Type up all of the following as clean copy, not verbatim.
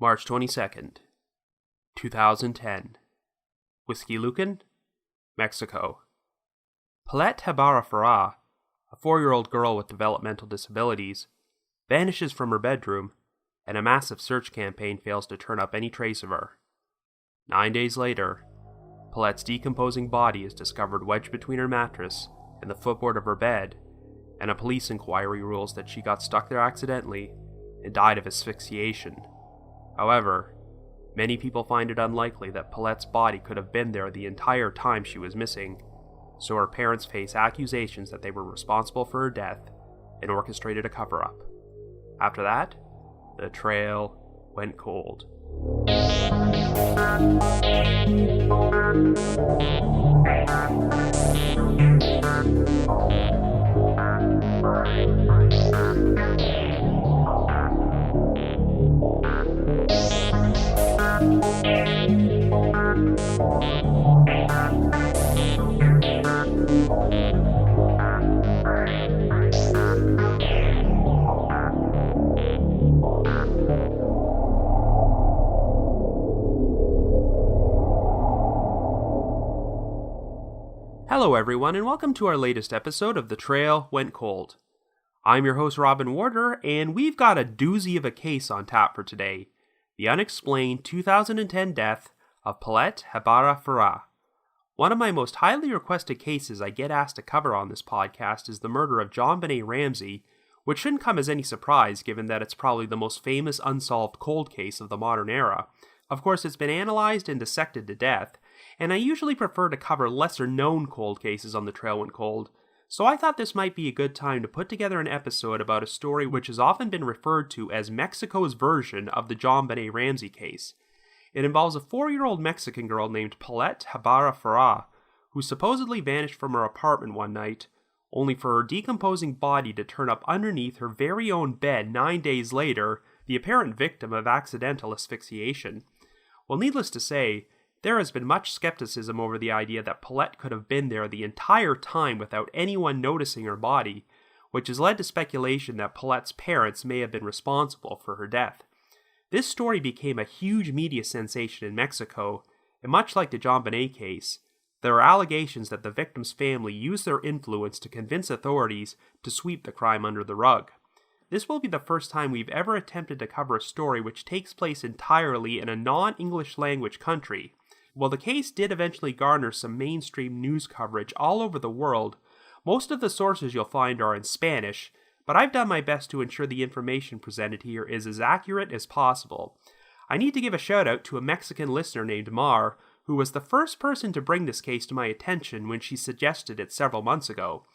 March 22nd, 2010. Huixquilucan, Mexico. Paulette Gebara Farah, a 4-year-old girl with developmental disabilities, vanishes from her bedroom, and a massive search campaign fails to turn up any trace of her. 9 days later, Paulette's decomposing body is discovered wedged between her mattress and the footboard of her bed, and a police inquiry rules that she got stuck there accidentally and died of asphyxiation. However, many people find it unlikely that Paulette's body could have been there the entire time she was missing, so her parents face accusations that they were responsible for her death and orchestrated a cover-up. After that, the trail went cold. Hello everyone, and welcome to our latest episode of The Trail Went Cold. I'm your host Robin Warder, and we've got a doozy of a case on tap for today. The unexplained 2010 death of Paulette Gebara Farah. One of my most highly requested cases I get asked to cover on this podcast is the murder of JonBenet Ramsey, which shouldn't come as any surprise given that it's probably the most famous unsolved cold case of the modern era. Of course, it's been analyzed and dissected to death, and I usually prefer to cover lesser-known cold cases on The Trail Went Cold, so I thought this might be a good time to put together an episode about a story which has often been referred to as Mexico's version of the JonBenet Ramsey case. It involves a 4-year-old Mexican girl named Paulette Gebara Farah, who supposedly vanished from her apartment one night, only for her decomposing body to turn up underneath her very own bed 9 days later, the apparent victim of accidental asphyxiation. Well, needless to say, there has been much skepticism over the idea that Paulette could have been there the entire time without anyone noticing her body, which has led to speculation that Paulette's parents may have been responsible for her death. This story became a huge media sensation in Mexico, and much like the JonBenet case, there are allegations that the victim's family used their influence to convince authorities to sweep the crime under the rug. This will be the first time we've ever attempted to cover a story which takes place entirely in a non-English language country. While the case did eventually garner some mainstream news coverage all over the world, most of the sources you'll find are in Spanish, but I've done my best to ensure the information presented here is as accurate as possible. I need to give a shout out to a Mexican listener named Mar, who was the first person to bring this case to my attention when she suggested it several months ago.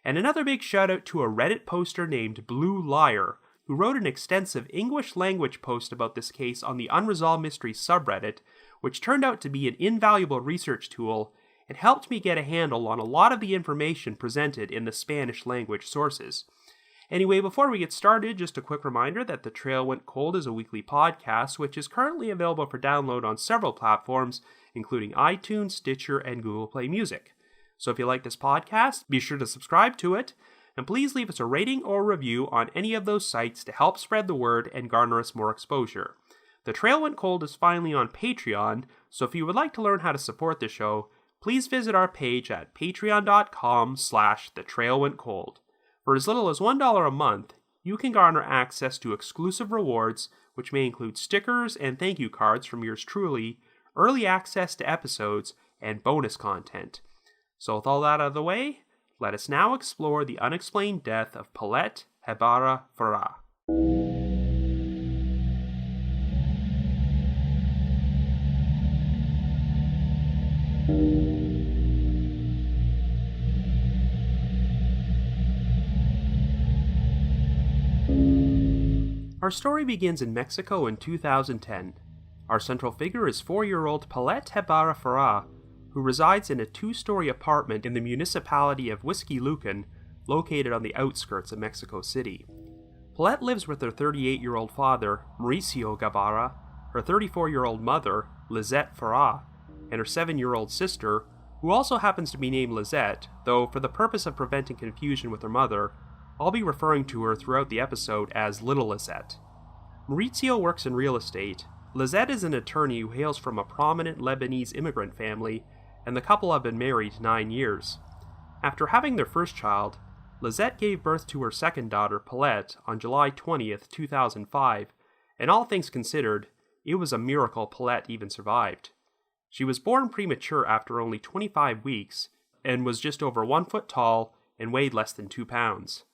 And another big shout out to a Reddit poster named Blue Liar, who wrote an extensive English language post about this case on the Unresolved Mysteries subreddit, which turned out to be an invaluable research tool and helped me get a handle on a lot of the information presented in the Spanish language sources. Anyway, before we get started, just a quick reminder that The Trail Went Cold is a weekly podcast, which is currently available for download on several platforms, including iTunes, Stitcher, and Google Play Music. So if you like this podcast, be sure to subscribe to it, and please leave us a rating or review on any of those sites to help spread the word and garner us more exposure. The Trail Went Cold is finally on Patreon, so if you would like to learn how to support the show, please visit our page at patreon.com/thetrailwentcold. For as little as $1 a month, you can garner access to exclusive rewards, which may include stickers and thank you cards from yours truly, early access to episodes, and bonus content. So with all that out of the way, let us now explore the unexplained death of Paulette Gebara Farah. Our story begins in Mexico in 2010. Our central figure is 4-year-old Paulette Gebara Farah, who resides in a 2-story apartment in the municipality of Huixquilucan, located on the outskirts of Mexico City. Paulette lives with her 38-year-old father, Mauricio Gebara, her 34-year-old mother, Lizette Farah, and her 7-year-old sister, who also happens to be named Lizette, though for the purpose of preventing confusion with her mother, I'll be referring to her throughout the episode as Little Lizette. Mauricio works in real estate, Lizette is an attorney who hails from a prominent Lebanese immigrant family, and the couple have been married 9 years. After having their first child, Lizette gave birth to her second daughter, Paulette, on July 20th, 2005, and all things considered, it was a miracle Paulette even survived. She was born premature after only 25 weeks, and was just over 1 foot tall and weighed less than 2 pounds.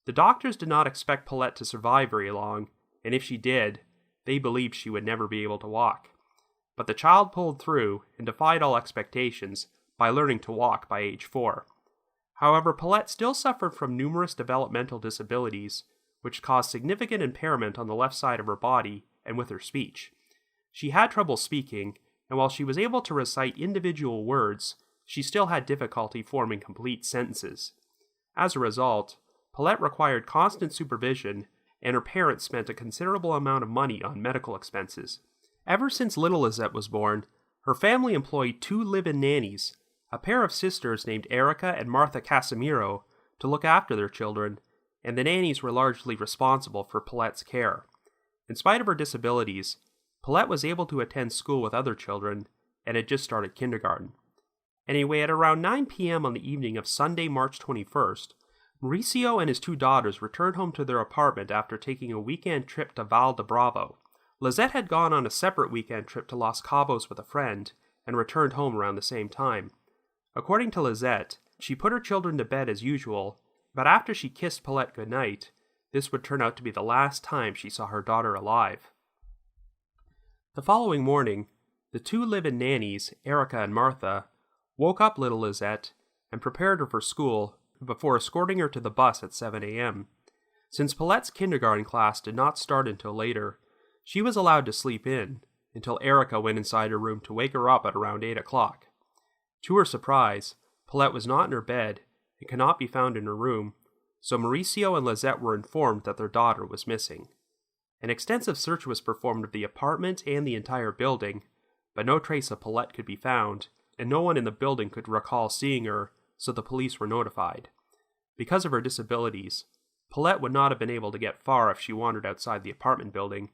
The doctors did not expect Paulette to survive very long, and if she did, they believed she would never be able to walk. But the child pulled through and defied all expectations by learning to walk by age 4. However, Paulette still suffered from numerous developmental disabilities, which caused significant impairment on the left side of her body and with her speech. She had trouble speaking, and while she was able to recite individual words, she still had difficulty forming complete sentences. As a result, Paulette required constant supervision, and her parents spent a considerable amount of money on medical expenses. Ever since little Lizette was born, her family employed 2 live-in nannies, a pair of sisters named Erica and Martha Casimiro, to look after their children, and the nannies were largely responsible for Paulette's care. In spite of her disabilities, Paulette was able to attend school with other children, and had just started kindergarten. Anyway, at around 9 p.m. on the evening of Sunday, March 21st, Mauricio and his 2 daughters returned home to their apartment after taking a weekend trip to Val de Bravo. Lizette had gone on a separate weekend trip to Los Cabos with a friend, and returned home around the same time. According to Lizette, she put her children to bed as usual, but after she kissed Paulette goodnight, this would turn out to be the last time she saw her daughter alive. The following morning, the 2 live-in nannies, Erica and Martha, woke up little Lizette and prepared her for school before escorting her to the bus at 7 a.m. Since Paulette's kindergarten class did not start until later, she was allowed to sleep in until Erica went inside her room to wake her up at around 8 o'clock. To her surprise, Paulette was not in her bed and could not be found in her room, so Mauricio and Lizette were informed that their daughter was missing. An extensive search was performed of the apartment and the entire building, but no trace of Paulette could be found, and no one in the building could recall seeing her, so the police were notified. Because of her disabilities, Paulette would not have been able to get far if she wandered outside the apartment building,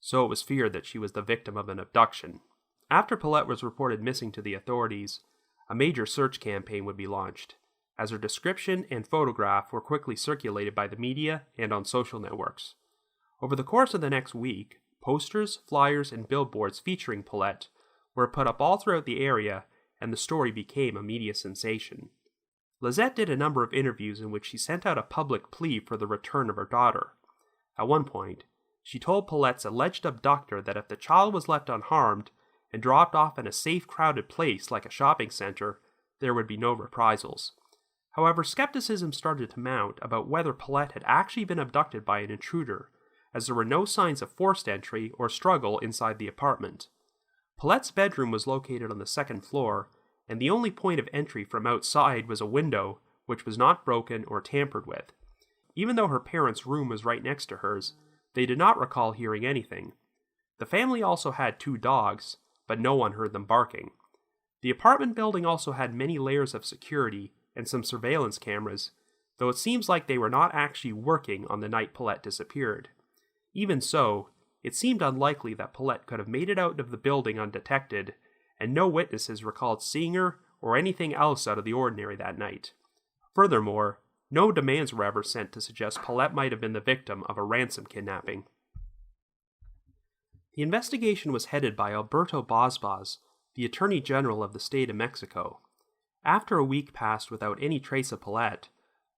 so it was feared that she was the victim of an abduction. After Paulette was reported missing to the authorities, a major search campaign would be launched, as her description and photograph were quickly circulated by the media and on social networks. Over the course of the next week, posters, flyers, and billboards featuring Paulette were put up all throughout the area, and the story became a media sensation. Lizette did a number of interviews in which she sent out a public plea for the return of her daughter. At one point, she told Paulette's alleged abductor that if the child was left unharmed and dropped off in a safe, crowded place like a shopping center, there would be no reprisals. However, skepticism started to mount about whether Paulette had actually been abducted by an intruder, as there were no signs of forced entry or struggle inside the apartment. Paulette's bedroom was located on the 2nd floor, and the only point of entry from outside was a window, which was not broken or tampered with. Even though her parents' room was right next to hers, they did not recall hearing anything. The family also had 2 dogs, but no one heard them barking. The apartment building also had many layers of security and some surveillance cameras, though it seems like they were not actually working on the night Paulette disappeared. Even so, it seemed unlikely that Paulette could have made it out of the building undetected, and no witnesses recalled seeing her or anything else out of the ordinary that night. Furthermore, no demands were ever sent to suggest Paulette might have been the victim of a ransom kidnapping. The investigation was headed by Alberto Bosbos, the Attorney General of the state of Mexico. After a week passed without any trace of Paulette,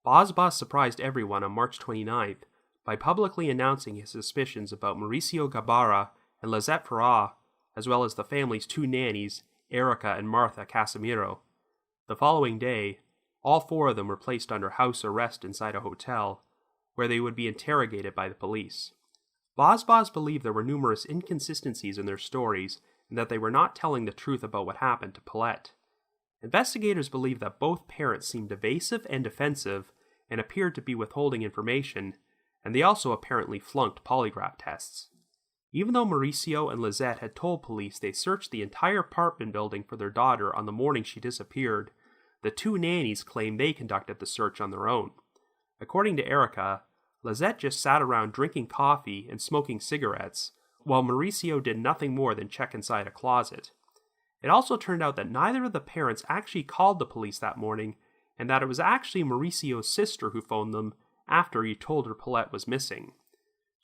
Bosbos surprised everyone on March 29th by publicly announcing his suspicions about Mauricio Gebara and Lizette Farah, as well as the family's 2 nannies, Erica and Martha Casimiro. The following day, all 4 of them were placed under house arrest inside a hotel, where they would be interrogated by the police. Bosbos believed there were numerous inconsistencies in their stories and that they were not telling the truth about what happened to Paulette. Investigators believed that both parents seemed evasive and defensive and appeared to be withholding information, and they also apparently flunked polygraph tests. Even though Mauricio and Lizette had told police they searched the entire apartment building for their daughter on the morning she disappeared, the 2 nannies claimed they conducted the search on their own. According to Erica, Lizette just sat around drinking coffee and smoking cigarettes, while Mauricio did nothing more than check inside a closet. It also turned out that neither of the parents actually called the police that morning, and that it was actually Mauricio's sister who phoned them after he told her Paulette was missing.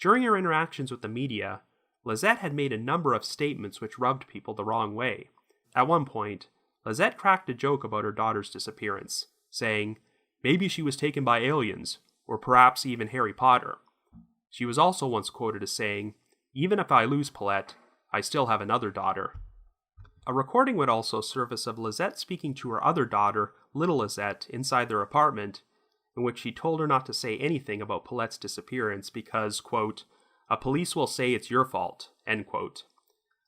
During her interactions with the media, Lizette had made a number of statements which rubbed people the wrong way. At one point, Lizette cracked a joke about her daughter's disappearance, saying, "Maybe she was taken by aliens, or perhaps even Harry Potter." She was also once quoted as saying, "Even if I lose Paulette, I still have another daughter." A recording would also surface of Lizette speaking to her other daughter, little Lizette, inside their apartment, in which she told her not to say anything about Paulette's disappearance because, quote, "a police will say it's your fault," end quote.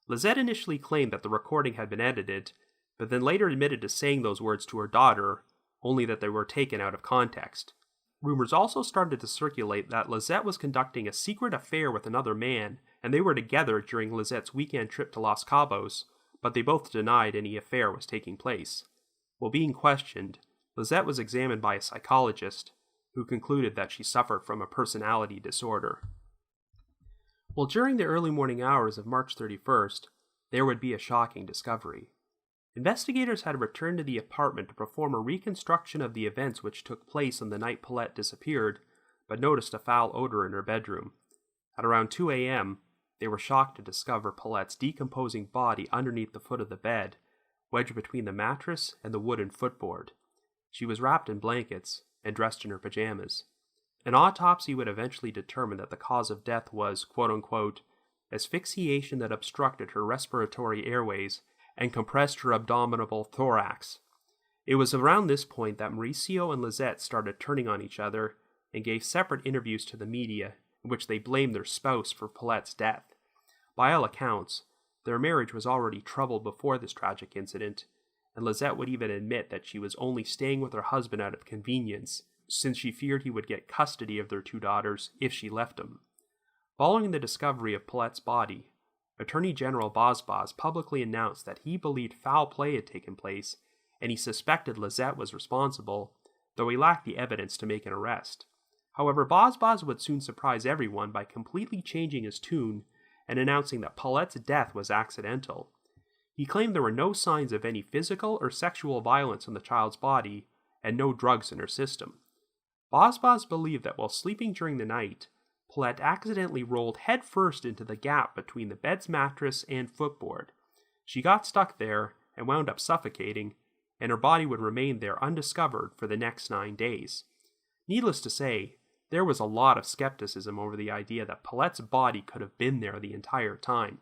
Lizette initially claimed that the recording had been edited, but then later admitted to saying those words to her daughter, only that they were taken out of context. Rumors also started to circulate that Lizette was conducting a secret affair with another man, and they were together during Lizette's weekend trip to Los Cabos, but they both denied any affair was taking place. While being questioned, Lizette was examined by a psychologist, who concluded that she suffered from a personality disorder. Well, during the early morning hours of March 31st, there would be a shocking discovery. Investigators had returned to the apartment to perform a reconstruction of the events which took place on the night Paulette disappeared, but noticed a foul odor in her bedroom. At around 2 a.m., they were shocked to discover Paulette's decomposing body underneath the foot of the bed, wedged between the mattress and the wooden footboard. She was wrapped in blankets and dressed in her pajamas. An autopsy would eventually determine that the cause of death was, quote-unquote, asphyxiation that obstructed her respiratory airways and compressed her abdominal thorax. It was around this point that Mauricio and Lizette started turning on each other and gave separate interviews to the media in which they blamed their spouse for Paulette's death. By all accounts, their marriage was already troubled before this tragic incident, and Lizette would even admit that she was only staying with her husband out of convenience, since she feared he would get custody of their two daughters if she left him. Following the discovery of Paulette's body, Attorney General Bosbos publicly announced that he believed foul play had taken place, and he suspected Lizette was responsible, though he lacked the evidence to make an arrest. However, Bosbos would soon surprise everyone by completely changing his tune and announcing that Paulette's death was accidental. He claimed there were no signs of any physical or sexual violence on the child's body, and no drugs in her system. Bosbos believed that while sleeping during the night, Paulette accidentally rolled headfirst into the gap between the bed's mattress and footboard. She got stuck there and wound up suffocating, and her body would remain there undiscovered for the next 9 days. Needless to say, there was a lot of skepticism over the idea that Paulette's body could have been there the entire time.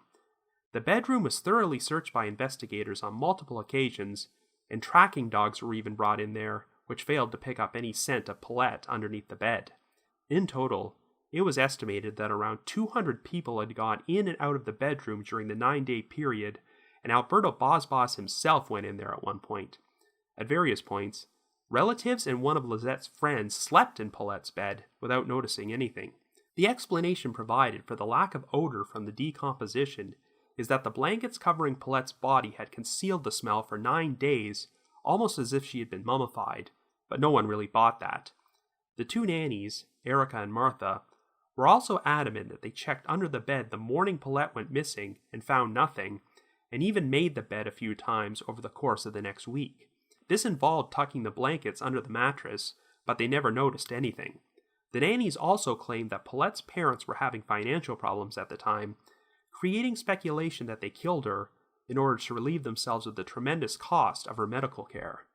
The bedroom was thoroughly searched by investigators on multiple occasions, and tracking dogs were even brought in there, which failed to pick up any scent of Paulette underneath the bed. In total, it was estimated that around 200 people had gone in and out of the bedroom during the 9-day period, and Alberto Bosbos himself went in there at one point. At various points, relatives and one of Lizette's friends slept in Paulette's bed without noticing anything. The explanation provided for the lack of odor from the decomposition is that the blankets covering Paulette's body had concealed the smell for 9 days, almost as if she had been mummified, but no one really bought that. The two nannies, Erica and Martha, were also adamant that they checked under the bed the morning Paulette went missing and found nothing, and even made the bed a few times over the course of the next week. This involved tucking the blankets under the mattress, but they never noticed anything. The nannies also claimed that Paulette's parents were having financial problems at the time, creating speculation that they killed her in order to relieve themselves of the tremendous cost of her medical care.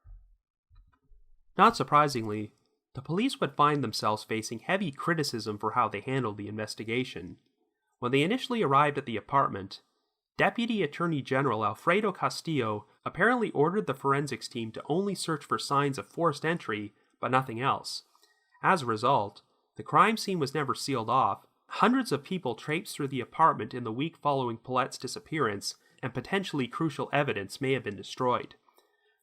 Not surprisingly, the police would find themselves facing heavy criticism for how they handled the investigation. When they initially arrived at the apartment, Deputy Attorney General Alfredo Castillo apparently ordered the forensics team to only search for signs of forced entry, but nothing else. As a result, the crime scene was never sealed off. Hundreds of people traipsed through the apartment in the week following Paulette's disappearance, and potentially crucial evidence may have been destroyed.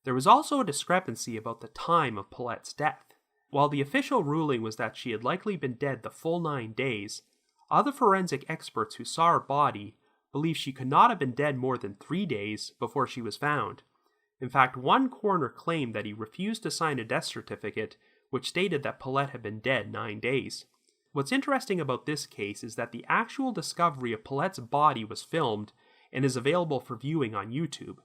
There was also a discrepancy about the time of Paulette's death. While the official ruling was that she had likely been dead the full 9 days, other forensic experts who saw her body believe she could not have been dead more than 3 days before she was found. In fact, one coroner claimed that he refused to sign a death certificate which stated that Paulette had been dead 9 days. What's interesting about this case is that the actual discovery of Paulette's body was filmed and is available for viewing on YouTube.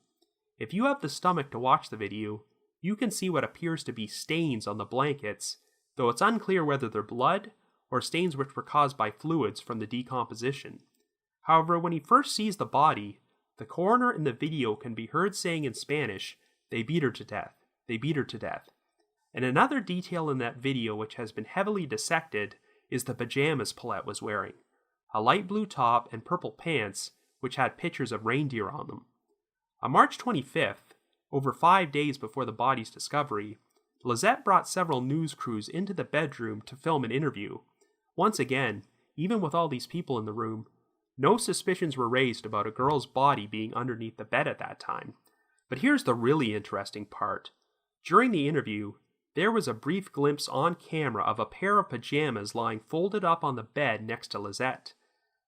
If you have the stomach to watch the video, you can see what appears to be stains on the blankets, though it's unclear whether they're blood or stains which were caused by fluids from the decomposition. However, when he first sees the body, the coroner in the video can be heard saying in Spanish, "They beat her to death. They beat her to death." And another detail in that video which has been heavily dissected is the pajamas Paulette was wearing, a light blue top and purple pants which had pictures of reindeer on them. On March 25th, over 5 days before the body's discovery, Lizette brought several news crews into the bedroom to film an interview. Once again, even with all these people in the room, no suspicions were raised about a girl's body being underneath the bed at that time. But here's the really interesting part. During the interview, there was a brief glimpse on camera of a pair of pajamas lying folded up on the bed next to Lizette.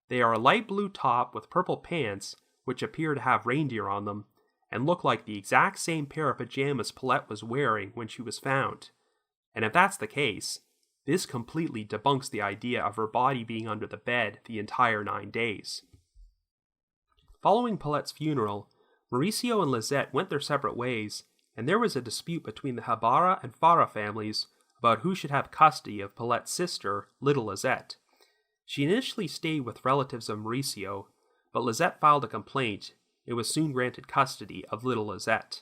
They are a light blue top with purple pants, which appear to have reindeer on them, and look like the exact same pair of pajamas Paulette was wearing when she was found. And if that's the case, this completely debunks the idea of her body being under the bed the entire 9 days. Following Paulette's funeral, Mauricio and Lizette went their separate ways, and there was a dispute between the Gebara and Farah families about who should have custody of Paulette's sister, little Lizette. She initially stayed with relatives of Mauricio, but Lizette filed a complaint and was soon granted custody of little Lizette.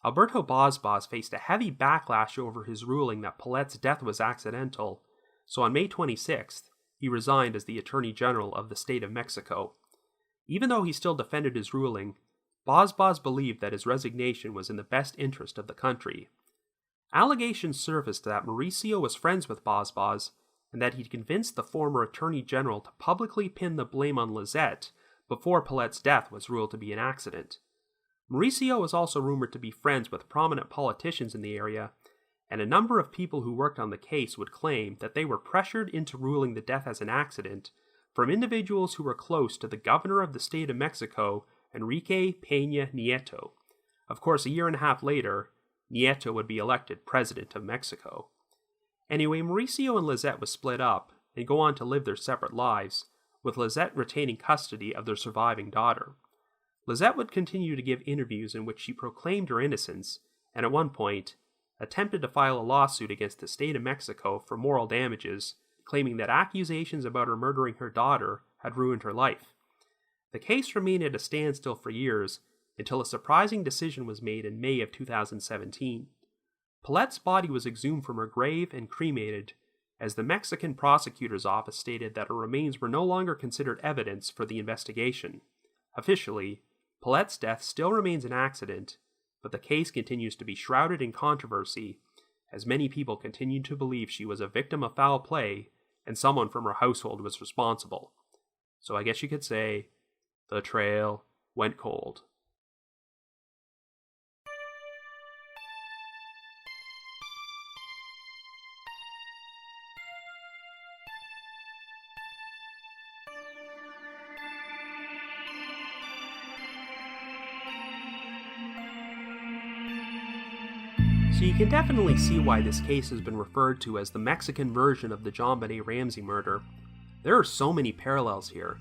Alberto Bosbos faced a heavy backlash over his ruling that Paulette's death was accidental, so on May 26th, he resigned as the Attorney General of the state of Mexico. Even though he still defended his ruling, Bosbos believed that his resignation was in the best interest of the country. Allegations surfaced that Mauricio was friends with Bosbos and that he'd convinced the former Attorney General to publicly pin the blame on Lizette before Paulette's death was ruled to be an accident. Mauricio was also rumored to be friends with prominent politicians in the area, and a number of people who worked on the case would claim that they were pressured into ruling the death as an accident from individuals who were close to the governor of the state of Mexico, Enrique Peña Nieto. Of course, a year and a half later, Nieto would be elected president of Mexico. Anyway, Mauricio and Lizette would split up and go on to live their separate lives, with Lizette retaining custody of their surviving daughter. Lizette would continue to give interviews in which she proclaimed her innocence, and at one point, attempted to file a lawsuit against the state of Mexico for moral damages, claiming that accusations about her murdering her daughter had ruined her life. The case remained at a standstill for years, until a surprising decision was made in May of 2017. Paulette's body was exhumed from her grave and cremated, as the Mexican prosecutor's office stated that her remains were no longer considered evidence for the investigation. Officially, Paulette's death still remains an accident, but the case continues to be shrouded in controversy, as many people continue to believe she was a victim of foul play and someone from her household was responsible. So I guess you could say, the trail went cold. So you can definitely see why this case has been referred to as the Mexican version of the JonBenet Ramsey murder. There are so many parallels here.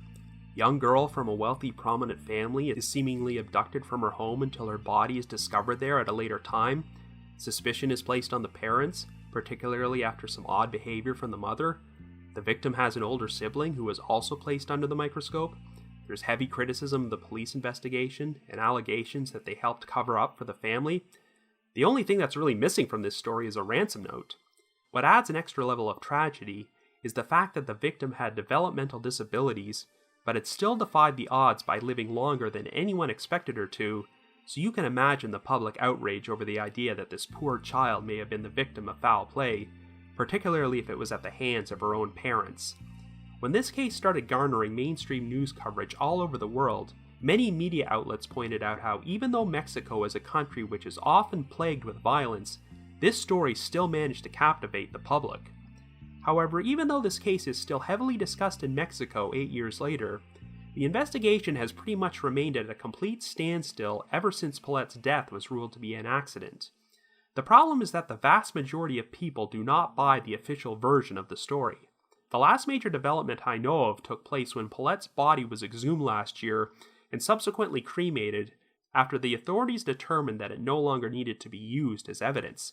Young girl from a wealthy, prominent family is seemingly abducted from her home until her body is discovered there at a later time. Suspicion is placed on the parents, particularly after some odd behavior from the mother. The victim has an older sibling who is also placed under the microscope. There's heavy criticism of the police investigation and allegations that they helped cover up for the family. The only thing that's really missing from this story is a ransom note. What adds an extra level of tragedy is the fact that the victim had developmental disabilities, but it still defied the odds by living longer than anyone expected her to, so you can imagine the public outrage over the idea that this poor child may have been the victim of foul play, particularly if it was at the hands of her own parents. When this case started garnering mainstream news coverage all over the world, many media outlets pointed out how even though Mexico is a country which is often plagued with violence, this story still managed to captivate the public. However, even though this case is still heavily discussed in Mexico 8 years later, the investigation has pretty much remained at a complete standstill ever since Paulette's death was ruled to be an accident. The problem is that the vast majority of people do not buy the official version of the story. The last major development I know of took place when Paulette's body was exhumed last year and subsequently cremated after the authorities determined that it no longer needed to be used as evidence.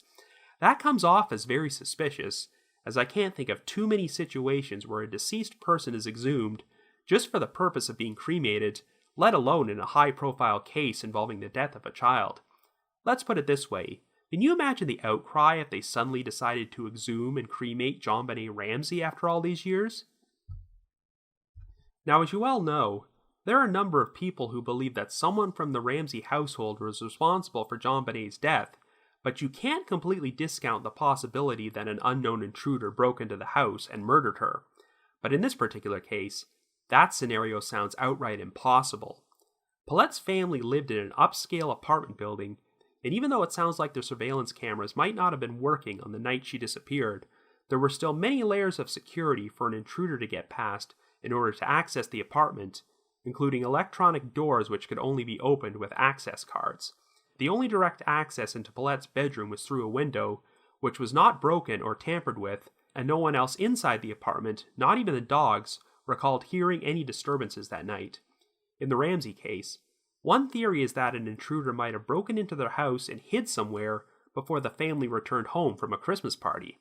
That comes off as very suspicious, as I can't think of too many situations where a deceased person is exhumed just for the purpose of being cremated, let alone in a high-profile case involving the death of a child. Let's put it this way. Can you imagine the outcry if they suddenly decided to exhume and cremate JonBenet Ramsey after all these years? Now, as you well know, there are a number of people who believe that someone from the Ramsey household was responsible for JonBenet's death, but you can't completely discount the possibility that an unknown intruder broke into the house and murdered her. But in this particular case, that scenario sounds outright impossible. Paulette's family lived in an upscale apartment building, and even though it sounds like their surveillance cameras might not have been working on the night she disappeared, there were still many layers of security for an intruder to get past in order to access the apartment, including electronic doors which could only be opened with access cards. The only direct access into Paulette's bedroom was through a window, which was not broken or tampered with, and no one else inside the apartment, not even the dogs, recalled hearing any disturbances that night. In the Ramsey case, one theory is that an intruder might have broken into their house and hid somewhere before the family returned home from a Christmas party.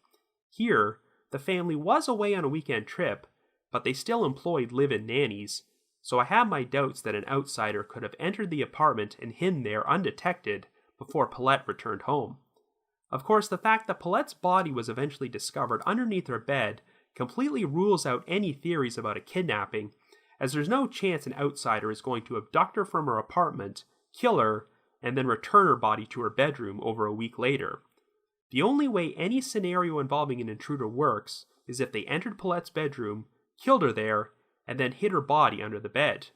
Here, the family was away on a weekend trip, but they still employed live-in nannies, so I have my doubts that an outsider could have entered the apartment and hidden there undetected before Paulette returned home. Of course, the fact that Paulette's body was eventually discovered underneath her bed completely rules out any theories about a kidnapping, as there's no chance an outsider is going to abduct her from her apartment, kill her, and then return her body to her bedroom over a week later. The only way any scenario involving an intruder works is if they entered Paulette's bedroom, killed her there, and then hid her body under the bed.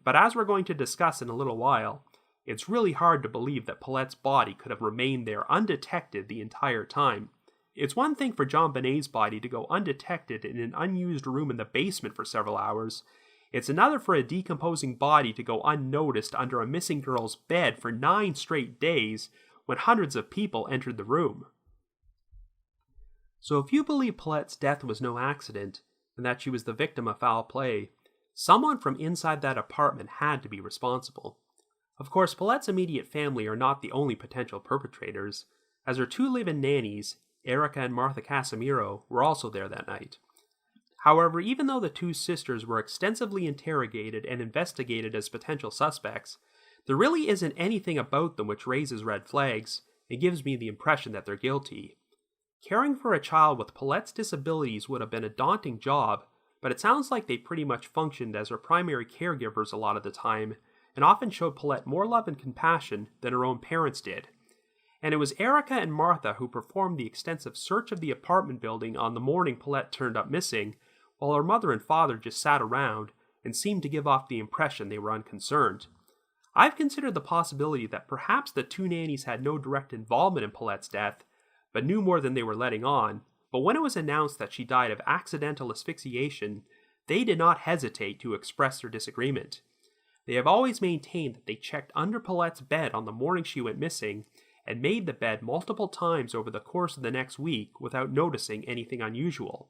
But as we're going to discuss in a little while, it's really hard to believe that Paulette's body could have remained there undetected the entire time. It's one thing for JonBenet's body to go undetected in an unused room in the basement for several hours. It's another for a decomposing body to go unnoticed under a missing girl's bed for 9 straight days when hundreds of people entered the room. So if you believe Paulette's death was no accident, and that she was the victim of foul play, someone from inside that apartment had to be responsible. Of course, Paulette's immediate family are not the only potential perpetrators, as her 2 live-in nannies, Erica and Martha Casimiro, were also there that night. However, even though the 2 sisters were extensively interrogated and investigated as potential suspects, there really isn't anything about them which raises red flags and gives me the impression that they're guilty. Caring for a child with Paulette's disabilities would have been a daunting job, but it sounds like they pretty much functioned as her primary caregivers a lot of the time, and often showed Paulette more love and compassion than her own parents did. And it was Erica and Martha who performed the extensive search of the apartment building on the morning Paulette turned up missing, while her mother and father just sat around and seemed to give off the impression they were unconcerned. I've considered the possibility that perhaps the 2 nannies had no direct involvement in Paulette's death, but knew more than they were letting on, but when it was announced that she died of accidental asphyxiation, they did not hesitate to express their disagreement. They have always maintained that they checked under Paulette's bed on the morning she went missing, and made the bed multiple times over the course of the next week without noticing anything unusual.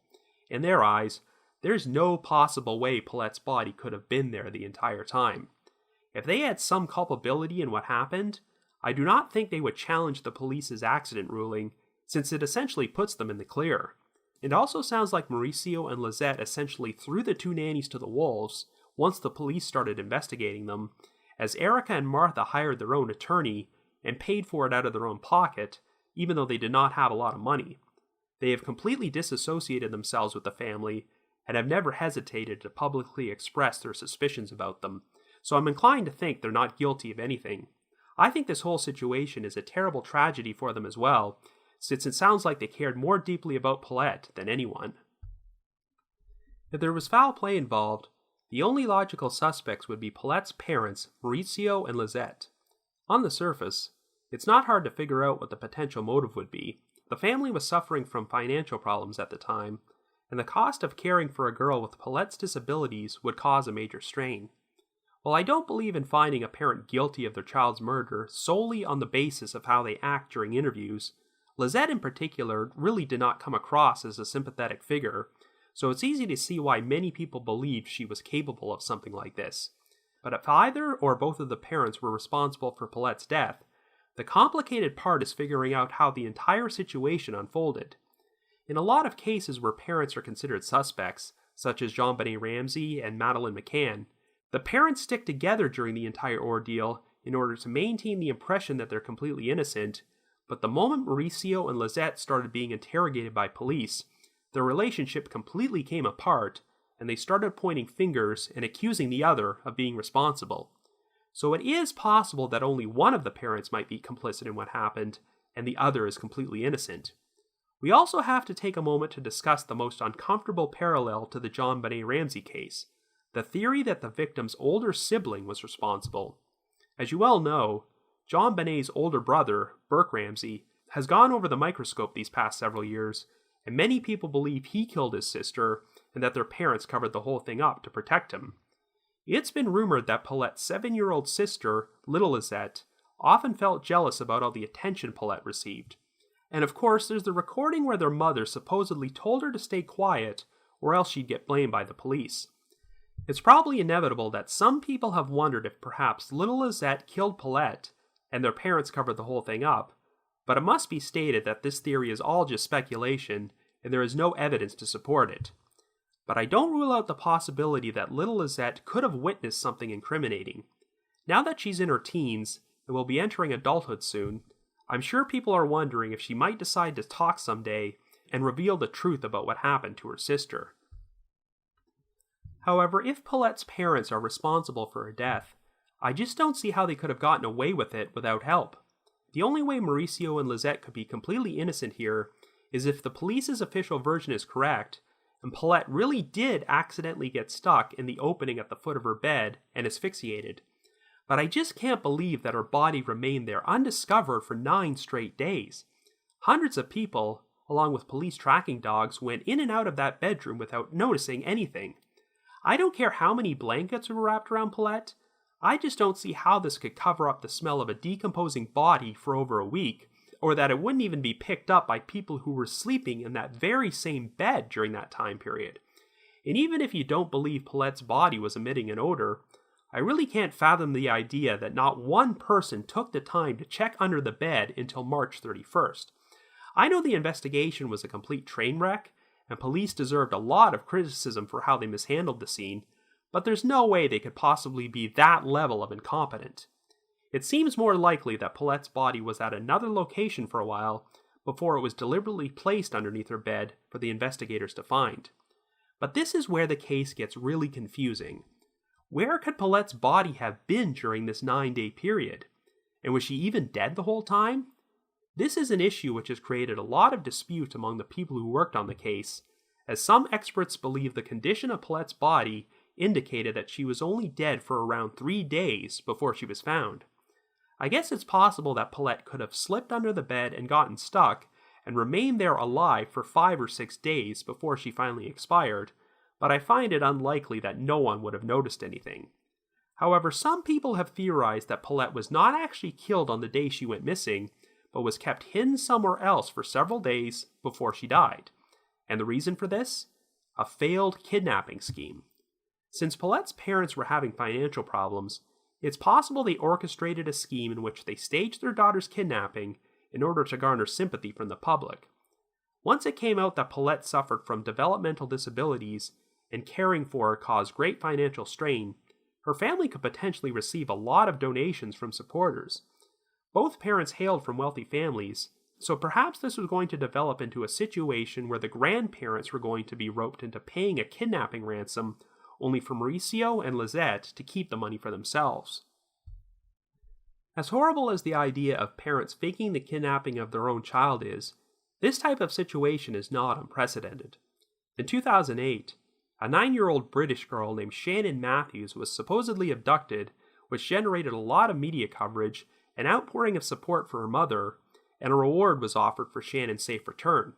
In their eyes, there's no possible way Paulette's body could have been there the entire time. If they had some culpability in what happened, I do not think they would challenge the police's accident ruling, since it essentially puts them in the clear. It also sounds like Mauricio and Lizette essentially threw the 2 nannies to the wolves once the police started investigating them, as Erica and Martha hired their own attorney and paid for it out of their own pocket, even though they did not have a lot of money. They have completely disassociated themselves with the family and have never hesitated to publicly express their suspicions about them, so I'm inclined to think they're not guilty of anything. I think this whole situation is a terrible tragedy for them as well, since it sounds like they cared more deeply about Paulette than anyone. If there was foul play involved, the only logical suspects would be Paulette's parents, Mauricio and Lizette. On the surface, it's not hard to figure out what the potential motive would be. The family was suffering from financial problems at the time, and the cost of caring for a girl with Paulette's disabilities would cause a major strain. While I don't believe in finding a parent guilty of their child's murder solely on the basis of how they act during interviews, Lizette in particular really did not come across as a sympathetic figure, so it's easy to see why many people believed she was capable of something like this. But if either or both of the parents were responsible for Paulette's death, the complicated part is figuring out how the entire situation unfolded. In a lot of cases where parents are considered suspects, such as JonBenet Ramsey and Madeleine McCann, the parents stick together during the entire ordeal in order to maintain the impression that they're completely innocent, but the moment Mauricio and Lizette started being interrogated by police, their relationship completely came apart, and they started pointing fingers and accusing the other of being responsible. So it is possible that only one of the parents might be complicit in what happened, and the other is completely innocent. We also have to take a moment to discuss the most uncomfortable parallel to the JonBenet Ramsey case, the theory that the victim's older sibling was responsible. As you well know, JonBenet's older brother, Burke Ramsey, has gone over the microscope these past several years, and many people believe he killed his sister and that their parents covered the whole thing up to protect him. It's been rumored that Paulette's 7-year-old sister, little Lizette, often felt jealous about all the attention Paulette received. And of course, there's the recording where their mother supposedly told her to stay quiet or else she'd get blamed by the police. It's probably inevitable that some people have wondered if perhaps little Lizette killed Paulette and their parents covered the whole thing up, but it must be stated that this theory is all just speculation and there is no evidence to support it. But I don't rule out the possibility that little Lizette could have witnessed something incriminating. Now that she's in her teens and will be entering adulthood soon, I'm sure people are wondering if she might decide to talk someday and reveal the truth about what happened to her sister. However, if Paulette's parents are responsible for her death, I just don't see how they could have gotten away with it without help. The only way Mauricio and Lizette could be completely innocent here is if the police's official version is correct, and Paulette really did accidentally get stuck in the opening at the foot of her bed and asphyxiated. But I just can't believe that her body remained there undiscovered for 9 straight days. Hundreds of people, along with police tracking dogs, went in and out of that bedroom without noticing anything. I don't care how many blankets were wrapped around Paulette, I just don't see how this could cover up the smell of a decomposing body for over a week, or that it wouldn't even be picked up by people who were sleeping in that very same bed during that time period. And even if you don't believe Paulette's body was emitting an odor, I really can't fathom the idea that not one person took the time to check under the bed until March 31st. I know the investigation was a complete train wreck, and police deserved a lot of criticism for how they mishandled the scene, but there's no way they could possibly be that level of incompetent. It seems more likely that Paulette's body was at another location for a while before it was deliberately placed underneath her bed for the investigators to find. But this is where the case gets really confusing. Where could Paulette's body have been during this 9-day period? And was she even dead the whole time? This is an issue which has created a lot of dispute among the people who worked on the case, as some experts believe the condition of Paulette's body indicated that she was only dead for around 3 days before she was found. I guess it's possible that Paulette could have slipped under the bed and gotten stuck and remained there alive for 5 or 6 days before she finally expired, but I find it unlikely that no one would have noticed anything. However, some people have theorized that Paulette was not actually killed on the day she went missing, but was kept hidden somewhere else for several days before she died. And the reason for this? A failed kidnapping scheme. Since Paulette's parents were having financial problems, it's possible they orchestrated a scheme in which they staged their daughter's kidnapping in order to garner sympathy from the public. Once it came out that Paulette suffered from developmental disabilities and caring for her caused great financial strain, her family could potentially receive a lot of donations from supporters. Both parents hailed from wealthy families, so perhaps this was going to develop into a situation where the grandparents were going to be roped into paying a kidnapping ransom only for Mauricio and Lizette to keep the money for themselves. As horrible as the idea of parents faking the kidnapping of their own child is, this type of situation is not unprecedented. In 2008, a 9-year-old British girl named Shannon Matthews was supposedly abducted, which generated a lot of media coverage, an outpouring of support for her mother, and a reward was offered for Shannon's safe return.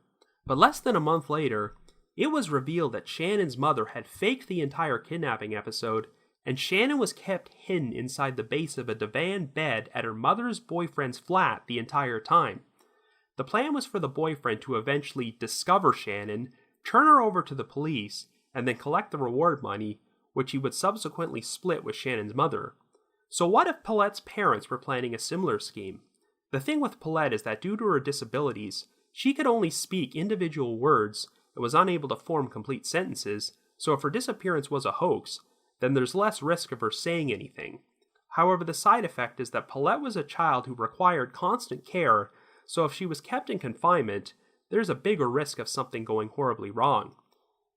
But less than a month later, it was revealed that Shannon's mother had faked the entire kidnapping episode, and Shannon was kept hidden inside the base of a divan bed at her mother's boyfriend's flat the entire time. The plan was for the boyfriend to eventually discover Shannon, turn her over to the police, and then collect the reward money, which he would subsequently split with Shannon's mother. So what if Paulette's parents were planning a similar scheme? The thing with Paulette is that due to her disabilities, she could only speak individual words and was unable to form complete sentences, so if her disappearance was a hoax, then there's less risk of her saying anything. However, the side effect is that Paulette was a child who required constant care, so if she was kept in confinement, there's a bigger risk of something going horribly wrong.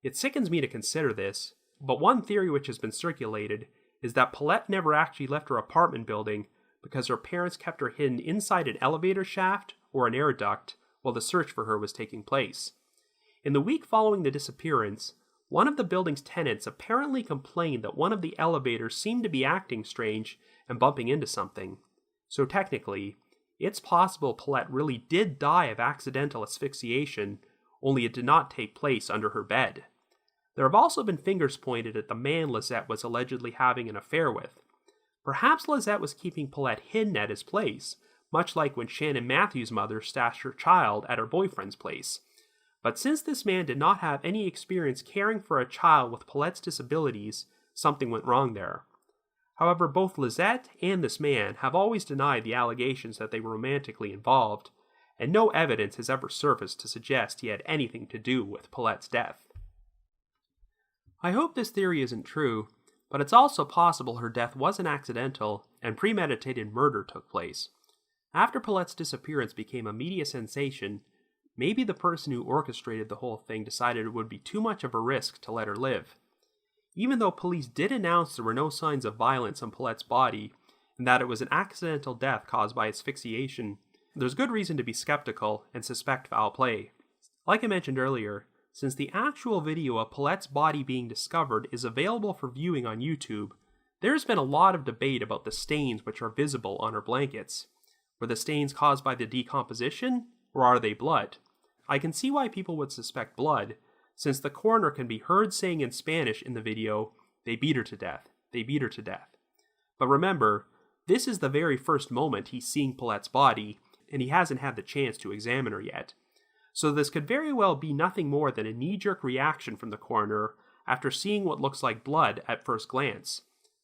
It sickens me to consider this, but one theory which has been circulated is that Paulette never actually left her apartment building because her parents kept her hidden inside an elevator shaft or an air duct while the search for her was taking place. In the week following the disappearance, one of the building's tenants apparently complained that one of the elevators seemed to be acting strange and bumping into something. So technically, it's possible Paulette really did die of accidental asphyxiation, only it did not take place under her bed. There have also been fingers pointed at the man Lizette was allegedly having an affair with. Perhaps Lizette was keeping Paulette hidden at his place, much like when Shannon Matthews' mother stashed her child at her boyfriend's place. But since this man did not have any experience caring for a child with Paulette's disabilities, something went wrong there. However, both Lizette and this man have always denied the allegations that they were romantically involved, and no evidence has ever surfaced to suggest he had anything to do with Paulette's death. I hope this theory isn't true, but it's also possible her death wasn't accidental and premeditated murder took place. After Paulette's disappearance became a media sensation, maybe the person who orchestrated the whole thing decided it would be too much of a risk to let her live. Even though police did announce there were no signs of violence on Paulette's body, and that it was an accidental death caused by asphyxiation, there's good reason to be skeptical and suspect foul play. Like I mentioned earlier, since the actual video of Paulette's body being discovered is available for viewing on YouTube, there's been a lot of debate about the stains which are visible on her blankets. Were the stains caused by the decomposition, or are they blood? I can see why people would suspect blood, since the coroner can be heard saying in Spanish in the video, "They beat her to death, they beat her to death." But remember, this is the very first moment he's seeing Paulette's body, and he hasn't had the chance to examine her yet. So this could very well be nothing more than a knee-jerk reaction from the coroner after seeing what looks like blood at first glance.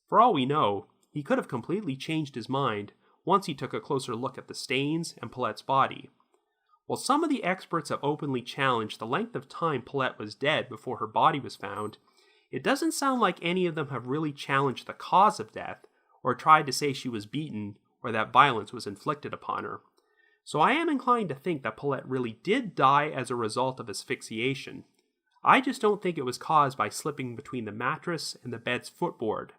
For all we know, he could have completely changed his mind once he took a closer look at the stains and Paulette's body. While some of the experts have openly challenged the length of time Paulette was dead before her body was found, it doesn't sound like any of them have really challenged the cause of death or tried to say she was beaten or that violence was inflicted upon her. So I am inclined to think that Paulette really did die as a result of asphyxiation. I just don't think it was caused by slipping between the mattress and the bed's footboard.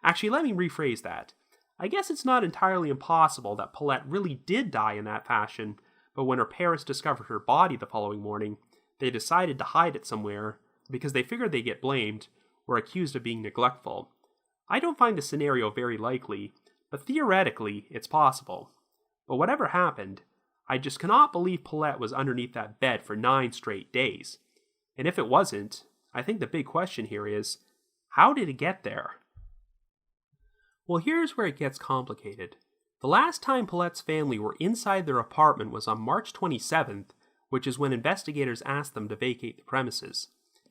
Actually, let me rephrase that. I guess it's not entirely impossible that Paulette really did die in that fashion, but when her parents discovered her body the following morning, they decided to hide it somewhere because they figured they'd get blamed or accused of being neglectful. I don't find the scenario very likely, but theoretically, it's possible. But whatever happened, I just cannot believe Paulette was underneath that bed for 9 straight days. And if it wasn't, I think the big question here is, how did it get there? Well, here's where it gets complicated. The last time Paulette's family were inside their apartment was on March 27th, which is when investigators asked them to vacate the premises.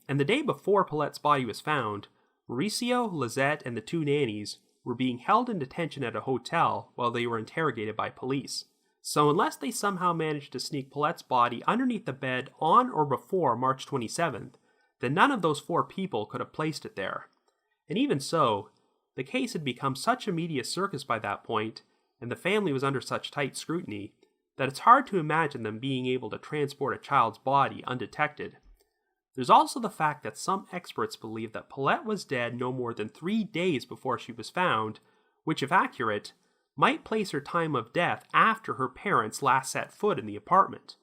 And the day before Paulette's body was found, Mauricio, Lizette, and the 2 nannies were being held in detention at a hotel while they were interrogated by police. So unless they somehow managed to sneak Paulette's body underneath the bed on or before March 27th, then none of those 4 people could have placed it there. And even so, the case had become such a media circus by that point, and the family was under such tight scrutiny, that it's hard to imagine them being able to transport a child's body undetected. There's also the fact that some experts believe that Paulette was dead no more than 3 days before she was found, which, if accurate, might place her time of death after her parents last set foot in the apartment.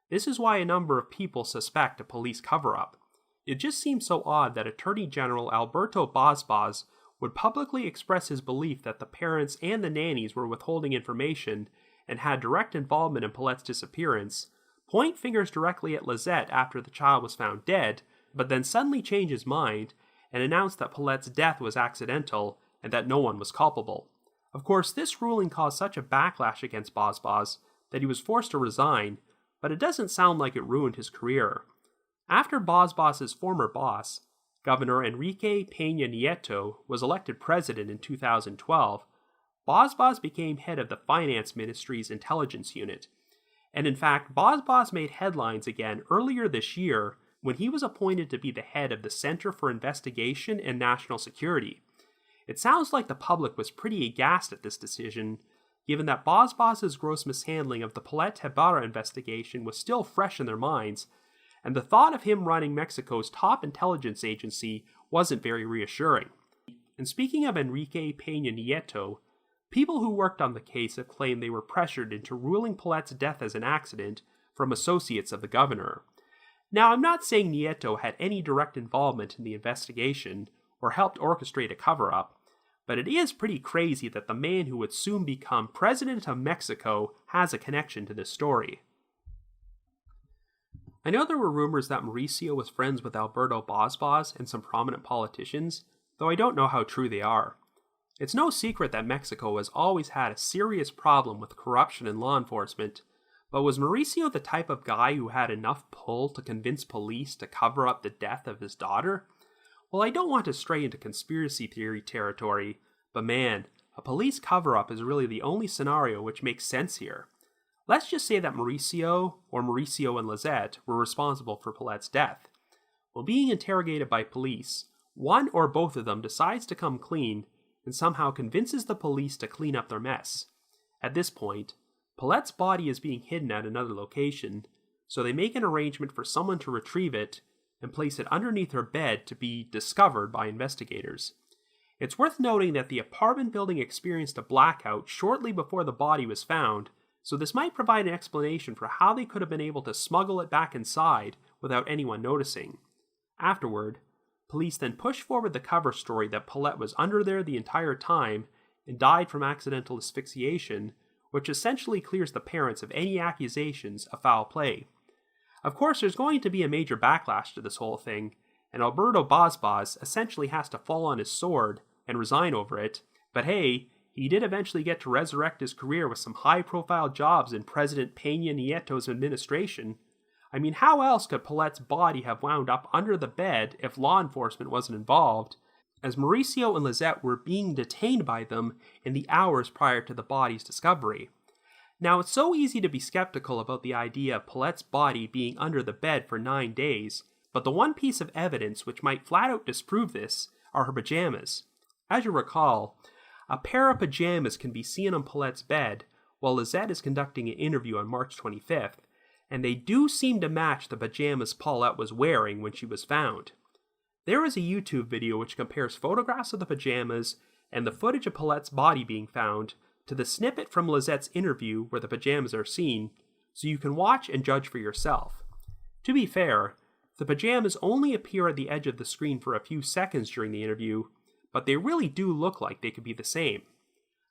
This is why a number of people suspect a police cover-up. It just seems so odd that Attorney General Alberto Basbas would publicly express his belief that the parents and the nannies were withholding information and had direct involvement in Paulette's disappearance, point fingers directly at Lizette after the child was found dead, but then suddenly change his mind and announce that Paulette's death was accidental and that no one was culpable. Of course, this ruling caused such a backlash against Basbas that he was forced to resign, but it doesn't sound like it ruined his career. After Bosbos's former boss, Governor Enrique Peña Nieto, was elected president in 2012, Bosbos became head of the Finance Ministry's Intelligence Unit. And in fact, Bosbos made headlines again earlier this year when he was appointed to be the head of the Center for Investigation and National Security. It sounds like the public was pretty aghast at this decision, given that Bosbos's gross mishandling of the Paulette Gebara investigation was still fresh in their minds, and the thought of him running Mexico's top intelligence agency wasn't very reassuring. And speaking of Enrique Peña Nieto, people who worked on the case have claimed they were pressured into ruling Paulette's death as an accident from associates of the governor. Now, I'm not saying Nieto had any direct involvement in the investigation or helped orchestrate a cover-up, but it is pretty crazy that the man who would soon become president of Mexico has a connection to this story. I know there were rumors that Mauricio was friends with Alberto Bosbos and some prominent politicians, though I don't know how true they are. It's no secret that Mexico has always had a serious problem with corruption in law enforcement, but was Mauricio the type of guy who had enough pull to convince police to cover up the death of his daughter? Well, I don't want to stray into conspiracy theory territory, but man, a police cover-up is really the only scenario which makes sense here. Let's just say that Mauricio, or Mauricio and Lizette, were responsible for Paulette's death. While being interrogated by police, one or both of them decides to come clean and somehow convinces the police to clean up their mess. At this point, Paulette's body is being hidden at another location, so they make an arrangement for someone to retrieve it and place it underneath her bed to be discovered by investigators. It's worth noting that the apartment building experienced a blackout shortly before the body was found, so this might provide an explanation for how they could have been able to smuggle it back inside without anyone noticing. Afterward, police then push forward the cover story that Paulette was under there the entire time and died from accidental asphyxiation, which essentially clears the parents of any accusations of foul play. Of course, there's going to be a major backlash to this whole thing, and Alberto Bosbos essentially has to fall on his sword and resign over it, but hey, he did eventually get to resurrect his career with some high-profile jobs in President Peña Nieto's administration. I mean, how else could Paulette's body have wound up under the bed if law enforcement wasn't involved, as Mauricio and Lizette were being detained by them in the hours prior to the body's discovery? Now, it's so easy to be skeptical about the idea of Paulette's body being under the bed for 9 days, but the one piece of evidence which might flat out disprove this are her pajamas. As you recall, a pair of pajamas can be seen on Paulette's bed while Lizette is conducting an interview on March 25th, and they do seem to match the pajamas Paulette was wearing when she was found. There is a YouTube video which compares photographs of the pajamas and the footage of Paulette's body being found to the snippet from Lizette's interview where the pajamas are seen, so you can watch and judge for yourself. To be fair, the pajamas only appear at the edge of the screen for a few seconds during the interview, but they really do look like they could be the same.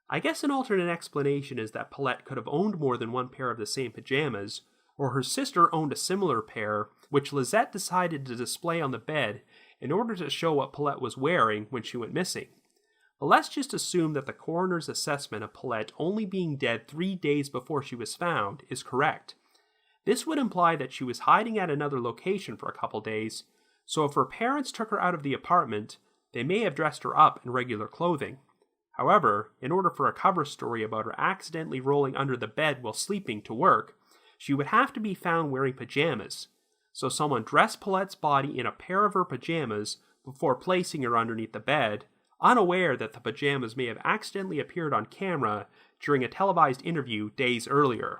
I guess an alternate explanation is that Paulette could have owned more than one pair of the same pajamas, or her sister owned a similar pair, which Lizette decided to display on the bed in order to show what Paulette was wearing when she went missing. But let's just assume that the coroner's assessment of Paulette only being dead 3 days before she was found is correct. This would imply that she was hiding at another location for a couple days, so if her parents took her out of the apartment, they may have dressed her up in regular clothing. However, in order for a cover story about her accidentally rolling under the bed while sleeping to work, she would have to be found wearing pajamas, so someone dressed Paulette's body in a pair of her pajamas before placing her underneath the bed, unaware that the pajamas may have accidentally appeared on camera during a televised interview days earlier.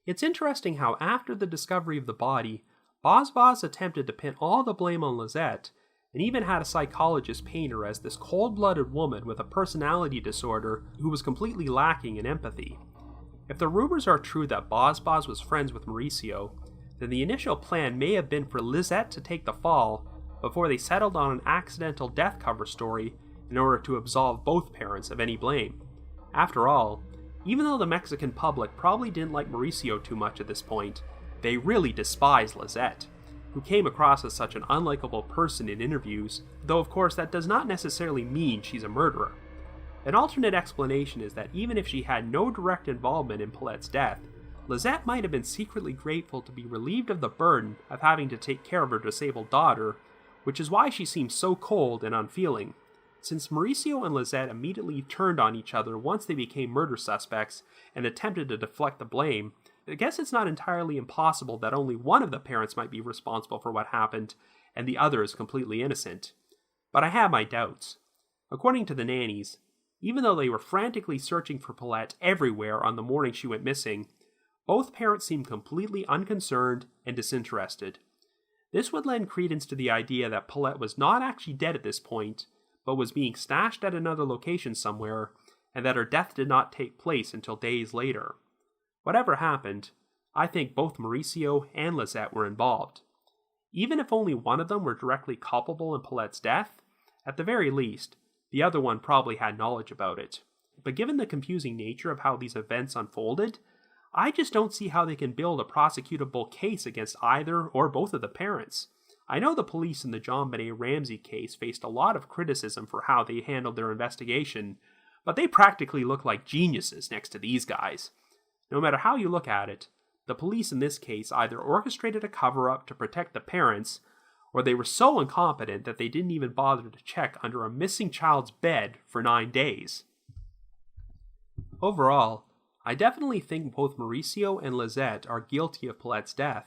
It's interesting how after the discovery of the body, Bosbos attempted to pin all the blame on Lizette, and even had a psychologist paint her as this cold-blooded woman with a personality disorder who was completely lacking in empathy. If the rumors are true that Bosbos was friends with Mauricio, then the initial plan may have been for Lizette to take the fall before they settled on an accidental death cover story in order to absolve both parents of any blame. After all, even though the Mexican public probably didn't like Mauricio too much at this point, they really despised Lizette, who came across as such an unlikable person in interviews, though of course that does not necessarily mean she's a murderer. An alternate explanation is that even if she had no direct involvement in Paulette's death, Lizette might have been secretly grateful to be relieved of the burden of having to take care of her disabled daughter, which is why she seems so cold and unfeeling. Since Mauricio and Lizette immediately turned on each other once they became murder suspects and attempted to deflect the blame, I guess it's not entirely impossible that only one of the parents might be responsible for what happened and the other is completely innocent. But I have my doubts. According to the nannies, even though they were frantically searching for Paulette everywhere on the morning she went missing, both parents seemed completely unconcerned and disinterested. This would lend credence to the idea that Paulette was not actually dead at this point, but was being stashed at another location somewhere, and that her death did not take place until days later. Whatever happened, I think both Mauricio and Lizette were involved. Even if only one of them were directly culpable in Paulette's death, at the very least, the other one probably had knowledge about it. But given the confusing nature of how these events unfolded, I just don't see how they can build a prosecutable case against either or both of the parents. I know the police in the John Benet Ramsey case faced a lot of criticism for how they handled their investigation, but they practically look like geniuses next to these guys. No matter how you look at it, the police in this case either orchestrated a cover-up to protect the parents, or they were so incompetent that they didn't even bother to check under a missing child's bed for 9 days. Overall, I definitely think both Mauricio and Lizette are guilty of Paulette's death,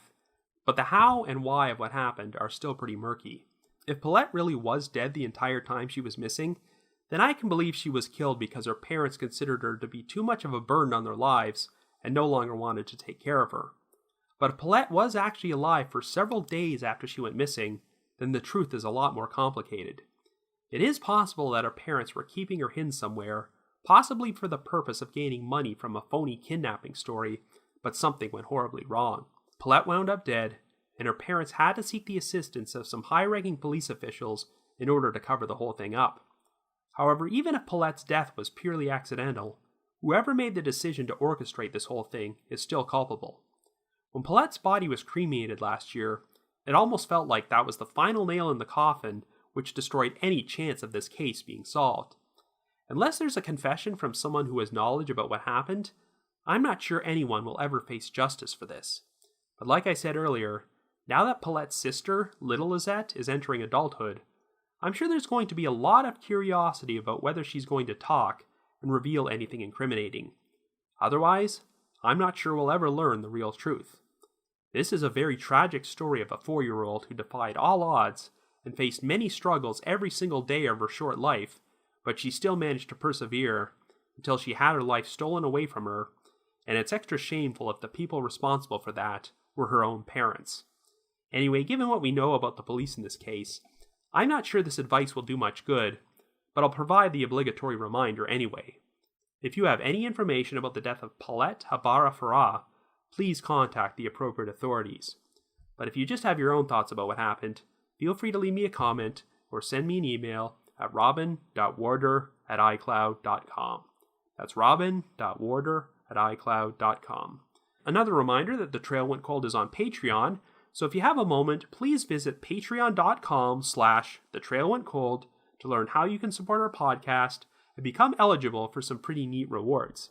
but the how and why of what happened are still pretty murky. If Paulette really was dead the entire time she was missing, then I can believe she was killed because her parents considered her to be too much of a burden on their lives and no longer wanted to take care of her. But if Paulette was actually alive for several days after she went missing, then the truth is a lot more complicated. It is possible that her parents were keeping her hidden somewhere, possibly for the purpose of gaining money from a phony kidnapping story, but something went horribly wrong. Paulette wound up dead, and her parents had to seek the assistance of some high-ranking police officials in order to cover the whole thing up. However, even if Paulette's death was purely accidental, whoever made the decision to orchestrate this whole thing is still culpable. When Paulette's body was cremated last year, it almost felt like that was the final nail in the coffin which destroyed any chance of this case being solved. Unless there's a confession from someone who has knowledge about what happened, I'm not sure anyone will ever face justice for this. But like I said earlier, now that Paulette's sister, little Lizette, is entering adulthood, I'm sure there's going to be a lot of curiosity about whether she's going to talk and reveal anything incriminating. Otherwise, I'm not sure we'll ever learn the real truth. This is a very tragic story of a 4-year-old who defied all odds and faced many struggles every single day of her short life, but she still managed to persevere until she had her life stolen away from her, and it's extra shameful if the people responsible for that were her own parents. Anyway, given what we know about the police in this case, I'm not sure this advice will do much good, but I'll provide the obligatory reminder anyway. If you have any information about the death of Paulette Gebara Farah, please contact the appropriate authorities. But if you just have your own thoughts about what happened, feel free to leave me a comment or send me an email at robin.warder@icloud.com. That's robin.warder@icloud.com. Another reminder that The Trail Went Cold is on Patreon, so if you have a moment, please visit patreon.com/thetrailwentcold to learn how you can support our podcast and become eligible for some pretty neat rewards.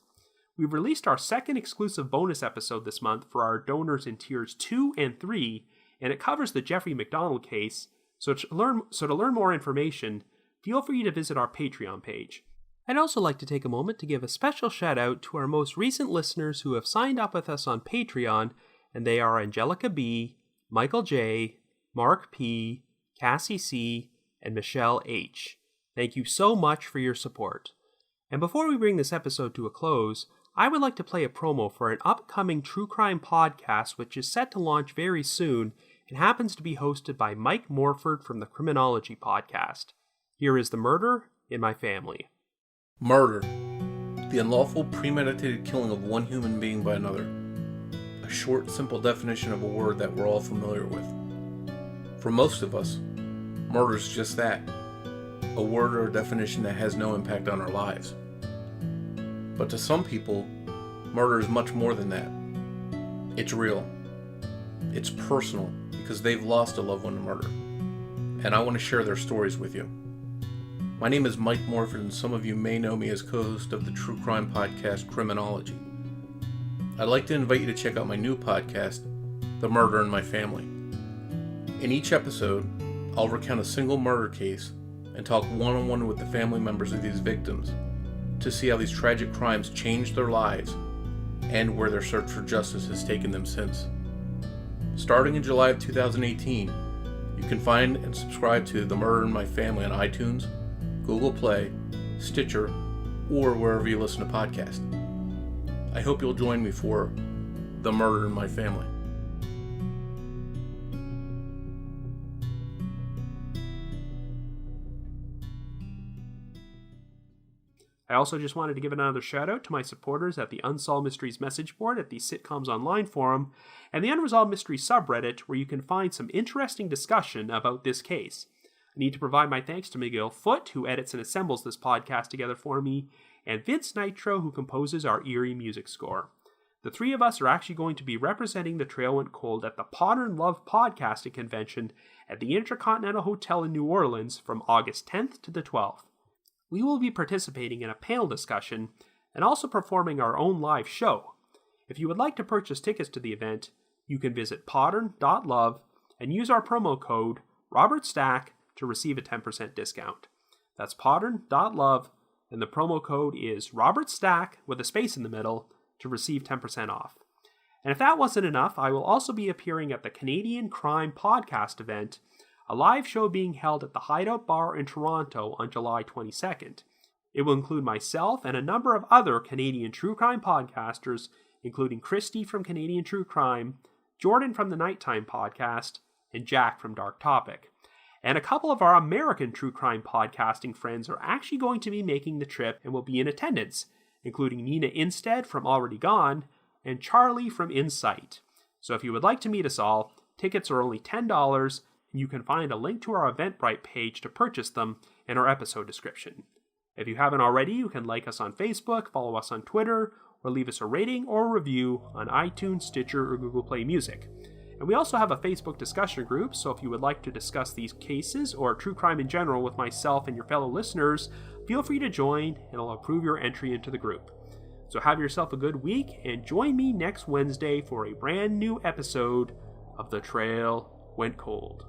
We've released our second exclusive bonus episode this month for our donors in tiers 2 and 3, and it covers the Jeffrey McDonald case, so to learn more information, feel free to visit our Patreon page. I'd also like to take a moment to give a special shout out to our most recent listeners who have signed up with us on Patreon, and they are Angelica B., Michael J., Mark P., Cassie C., and Michelle H. Thank you so much for your support. And before we bring this episode to a close, I would like to play a promo for an upcoming true crime podcast which is set to launch very soon and happens to be hosted by Mike Morford from the Criminology Podcast. Here is The Murder in My Family. Murder. The unlawful, premeditated killing of one human being by another. A short, simple definition of a word that we're all familiar with. For most of us, murder is just that. A word or a definition that has no impact on our lives. But to some people, murder is much more than that. It's real. It's personal because they've lost a loved one to murder. And I want to share their stories with you. My name is Mike Morford, and some of you may know me as co-host of the true crime podcast Criminology. I'd like to invite you to check out my new podcast, The Murder in My Family. In each episode, I'll recount a single murder case and talk one-on-one with the family members of these victims to see how these tragic crimes changed their lives and where their search for justice has taken them since. Starting in July of 2018, you can find and subscribe to The Murder in My Family on iTunes, Google Play, Stitcher, or wherever you listen to podcasts. I hope you'll join me for The Murder in My Family. I also just wanted to give another shout out to my supporters at the Unsolved Mysteries message board at the Sitcoms Online forum and the Unresolved Mysteries subreddit, where you can find some interesting discussion about this case. I need to provide my thanks to Miguel Foote, who edits and assembles this podcast together for me, and Vince Nitro, who composes our eerie music score. The three of us are actually going to be representing The Trail Went Cold at the Modern Love Podcasting Convention at the Intercontinental Hotel in New Orleans from August 10th to the 12th. We will be participating in a panel discussion and also performing our own live show. If you would like to purchase tickets to the event, you can visit podern.love and use our promo code RobertStack to receive a 10% discount. That's podern.love, and the promo code is RobertStack with a space in the middle to receive 10% off. And if that wasn't enough, I will also be appearing at the Canadian Crime Podcast event, a live show being held at the Hideout Bar in Toronto on July 22nd. It will include myself and a number of other Canadian true crime podcasters, including Christy from Canadian True Crime, Jordan from the Nighttime Podcast, and Jack from Dark Topic. And a couple of our American true crime podcasting friends are actually going to be making the trip and will be in attendance, including Nina Instead from Already Gone and Charlie from Insight. So if you would like to meet us all, tickets are only $10, and you can find a link to our Eventbrite page to purchase them in our episode description. If you haven't already, you can like us on Facebook, follow us on Twitter, or leave us a rating or review on iTunes, Stitcher, or Google Play Music. And we also have a Facebook discussion group, so if you would like to discuss these cases or true crime in general with myself and your fellow listeners, feel free to join and I'll approve your entry into the group. So have yourself a good week and join me next Wednesday for a brand new episode of The Trail Went Cold.